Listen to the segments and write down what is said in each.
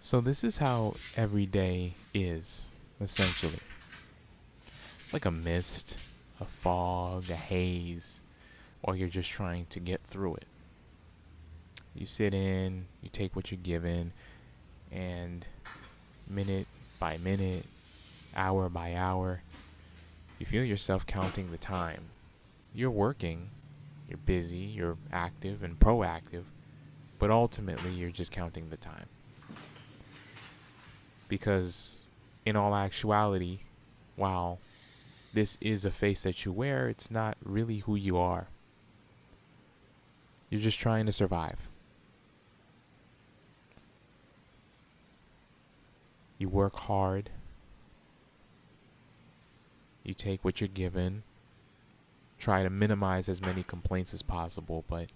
So this is how every day is, essentially. It's like a mist, a fog, a haze, or you're just trying to get through it. You sit in, you take what you're given, and minute by minute, hour by hour, you feel yourself counting the time. You're working, you're busy, you're active and proactive, but ultimately you're just counting the time. Because in all actuality, while this is a face that you wear, it's not really who you are. You're just trying to survive. You work hard. You take what you're given. Try to minimize as many complaints as possible, but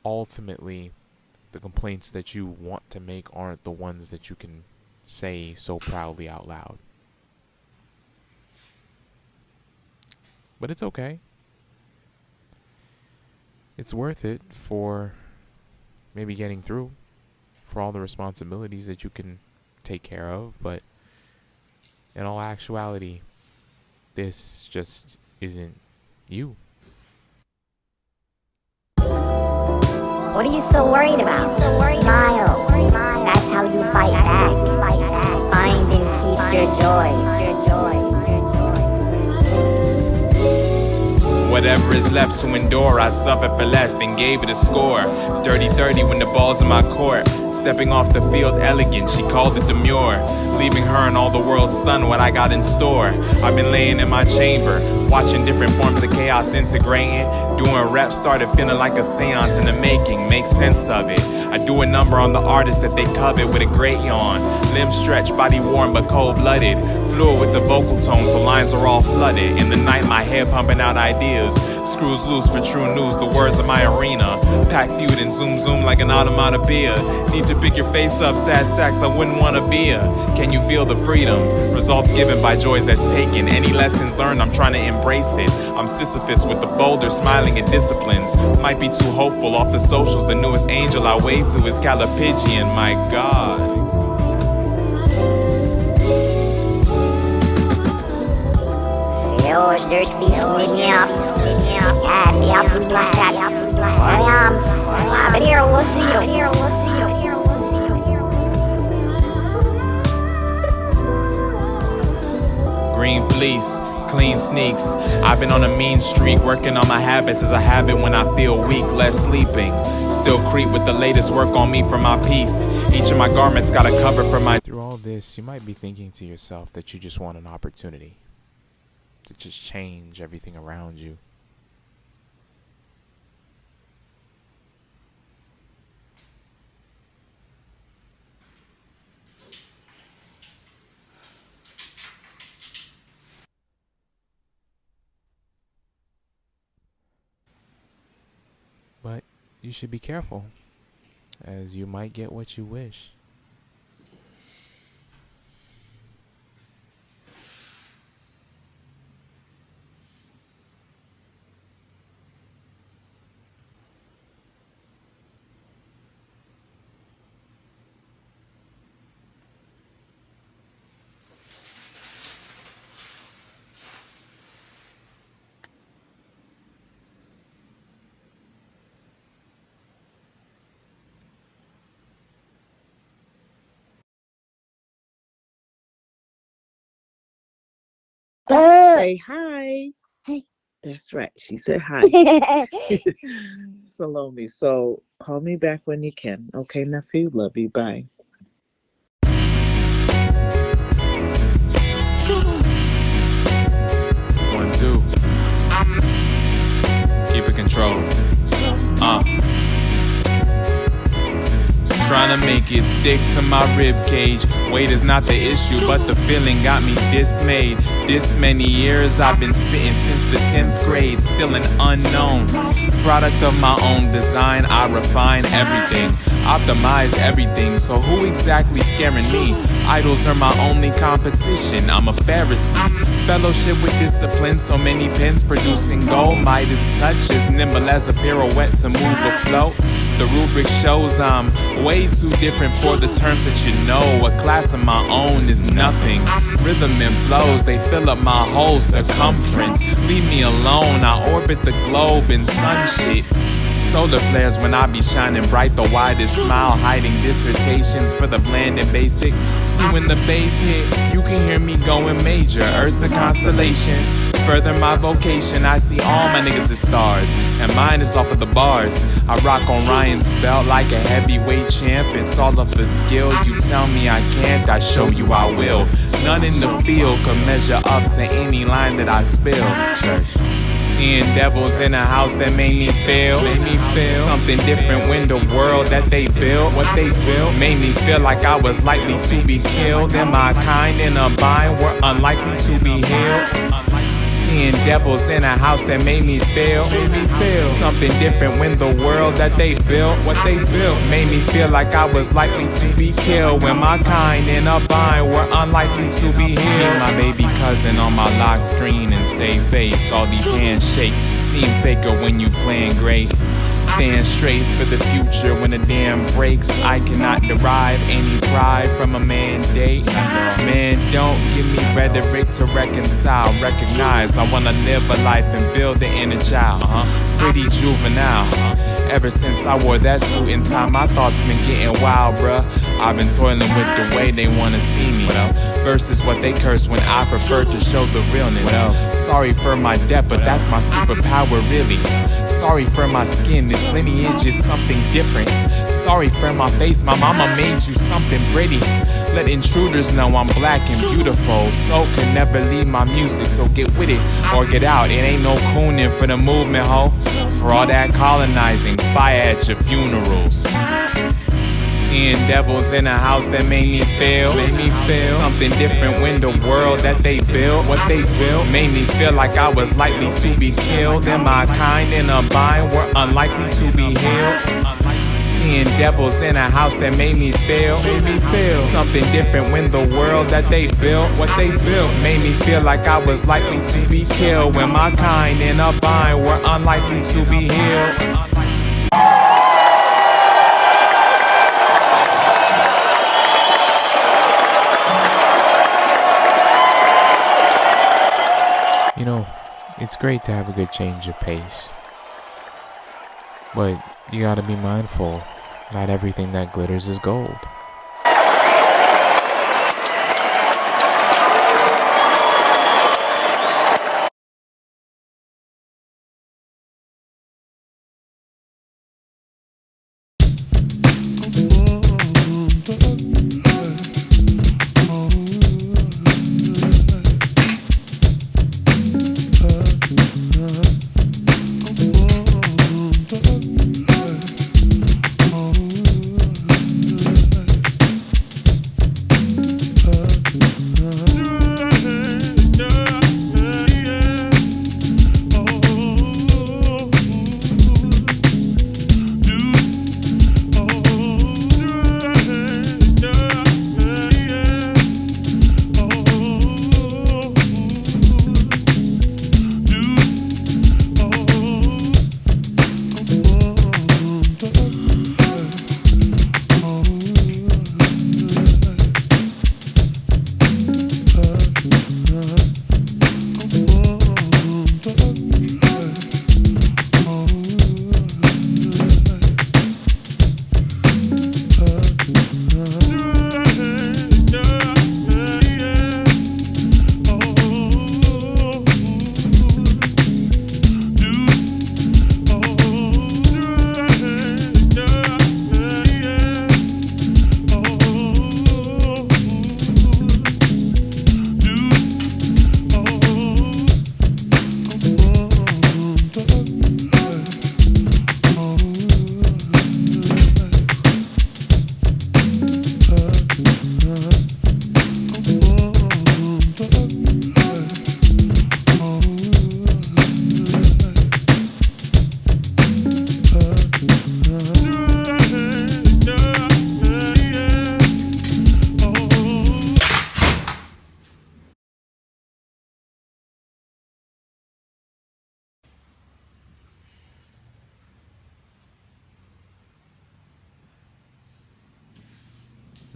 ultimately, the complaints that you want to make aren't the ones that you can say so proudly out loud. But it's okay. It's worth it for maybe getting through, for all the responsibilities that you can take care of, but in all actuality, this just isn't you. What are you so worried about? Smile. That's how you fight back. Find and keep your joy. Whatever is left to endure, I suffered for less than gave it a score. Dirty 30 when the ball's in my court. Stepping off the field elegant, she called it demure. Leaving her and all the world stunned what I got in store. I've been laying in my chamber, watching different forms of chaos integrating. Doing rap started feeling like a seance in the making. Make sense of it. I do a number on the artist that they covet with a great yawn. Limbs stretched, body warm but cold-blooded. Fluid with the vocal tone so lines are all flooded. In the night my head pumping out ideas. Screws loose for true news, the words of my arena. Pack feud and zoom zoom like an automata beer. Need to pick your face up, sad sacks I wouldn't wanna be a. Can you feel the freedom? Results given by joys that's taken. Any lessons learned, I'm trying to embrace it. I'm Sisyphus with the boulder, smiling at disciplines. Might be too hopeful off the socials. The newest angel I wave to is Calipigian, my God. Green fleece, clean sneaks. I've been on a mean streak, working on my habits as I have it when I feel weak, less sleeping. Still creep with the latest work on me for my peace. Each of my garments got a cover for my... Through all this, you might be thinking to yourself that you just want an opportunity to just change everything around you. But you should be careful, as you might get what you wish. Say hi. Hey. That's right. She said hi. Salome. So call me back when you can. Okay, nephew. Love you. Bye. 1, 2. Keep it controlled. Trying to make it stick to my rib cage. Weight is not the issue, but the feeling got me dismayed. This many years I've been spitting since the 10th grade. Still an unknown product of my own design. I refine everything, optimize everything. So who exactly scaring me? Idols are my only competition. I'm a Pharisee. Fellowship with discipline. So many pens producing gold. Midas touch as nimble as a pirouette to move afloat. The rubric shows I'm way too different for the terms that you know. A class of my own is nothing. Rhythm and flows, they fill up my whole circumference. Leave me alone, I orbit the globe in sun shit. Solar flares when I be shining bright, the widest smile, hiding dissertations for the bland and basic. See when the bass hit, you can hear me going major. Earth's a constellation, further my vocation. I see all my niggas as stars, and mine is off of the bars. I rock on Ryan's belt like a heavyweight champ. It's all of the skill, you tell me I can't, I show you I will. None in the field could measure up to any line that I spill. Seeing devils in a house that made me feel something different when the world that they built, what they built, made me feel like I was likely to be killed. And my kind in a bind were unlikely to be healed. Seeing devils in a house that made me feel something different when the world that they built, what they built, made me feel like I was likely to be killed. When my kind in a bind were unlikely to be healed. Keep my baby cousin on my lock screen and save face. All these handshakes seem faker when you playing great. Stand straight for the future when the dam breaks. I cannot derive any pride from a mandate. Man, don't give me rhetoric to reconcile. Recognize I wanna live a life and build the inner child. Pretty juvenile. Ever since I wore that suit and tie, my thoughts been getting wild, bruh. I've been toiling with the way they wanna see me. Versus what they curse when I prefer to show the realness. Sorry for my debt, but that's my superpower, really. Sorry for my skin, this lineage is something different. Sorry for my face, my mama made you something pretty. Let intruders know I'm black and beautiful. Soul can never leave my music, so get with it or get out. It ain't no cooning for the movement, ho. For all that colonizing, fire at your funerals. Seeing devils in a house that made me feel something different when the world that they built, what they built, made me feel like I was likely to be killed. And my kind in a bind were unlikely to be healed. Seeing devils in a house that made me feel something different when the world that they built, what they built, made me feel like I was likely to be killed. When my kind in a bind were unlikely to be healed. You know, it's great to have a good change of pace, but you gotta be mindful, not everything that glitters is gold.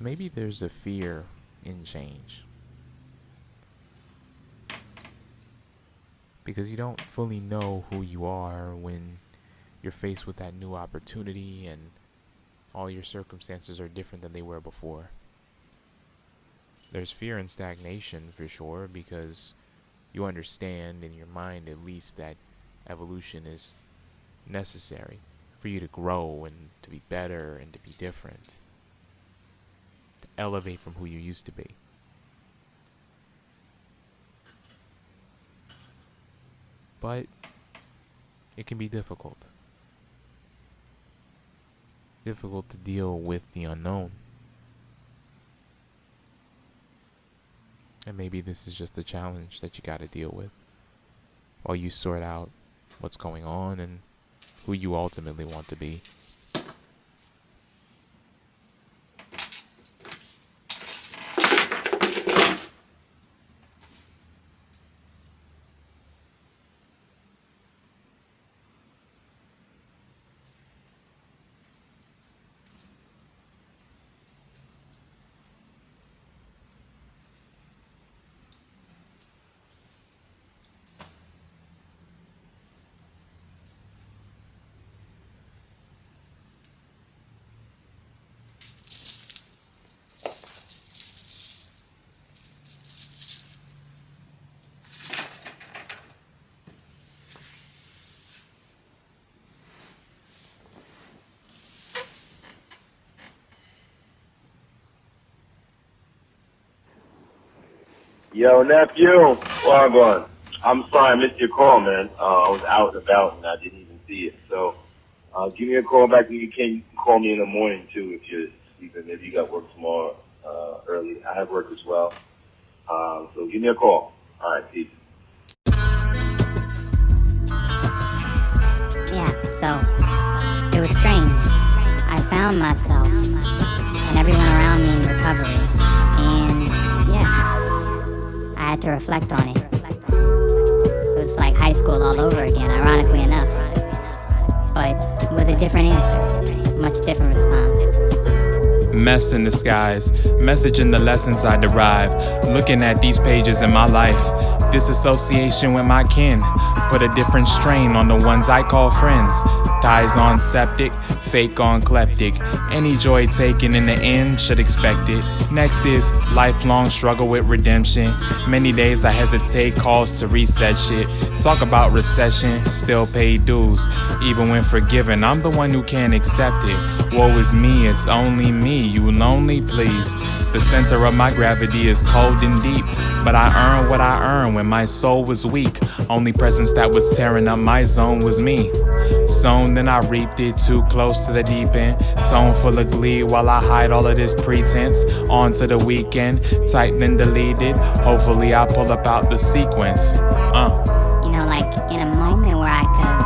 maybe there's a fear in change. Because you don't fully know who you are when you're faced with that new opportunity and all your circumstances are different than they were before. There's fear and stagnation for sure, because you understand in your mind at least that evolution is necessary for you to grow and to be better and to be different, to elevate from who you used to be. But it can be difficult. Difficult to deal with the unknown. And maybe this is just a challenge that you gotta deal with while you sort out what's going on and who you ultimately want to be. Yo, nephew, Wagwan. I'm sorry I missed your call, man. I was out and about and I didn't even see it. So, give me a call back when you can. You can call me in the morning, too, if you're sleeping. Maybe you got work tomorrow early. I have work as well. So give me a call. All right, peace. Yeah, so it was strange. I found myself and everyone around me in recovery. And yeah, I had to reflect on it. It was like high school all over again, ironically enough. But with a different answer, much different response. Mess in disguise, message in the lessons I derive. Looking at these pages in my life, disassociation with my kin. Put a different strain on the ones I call friends. Ties on septic, fake on kleptic. Any joy taken in the end should expect it. Next is lifelong struggle with redemption. Many days I hesitate, calls to reset shit. Talk about recession, still pay dues. Even when forgiven, I'm the one who can't accept it. Woe is me, it's only me, you lonely please. The center of my gravity is cold and deep, but I earned what I earned when my soul was weak. Only presence that was tearing up my zone was me. Sown, then I reaped it, too close to the deep end. Tone full of glee while I hide all of this pretense. On to the weekend, typed then deleted. Hopefully I pull up out the sequence. You know, like in a moment where I could've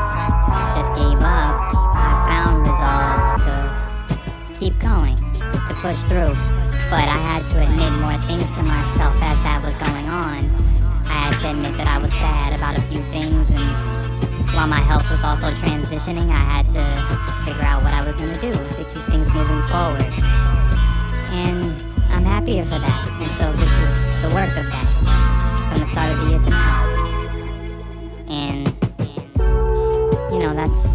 just gave up, I found resolve to keep going, to push through. But I had to admit more things to myself as that was going on. I had to admit that I was sad about a few things, and while my health was also transitioning, I had to figure out what I was gonna do to keep things moving forward. And I'm happier for that. And so this is the work of that, from the start of the year to now. And you know, that's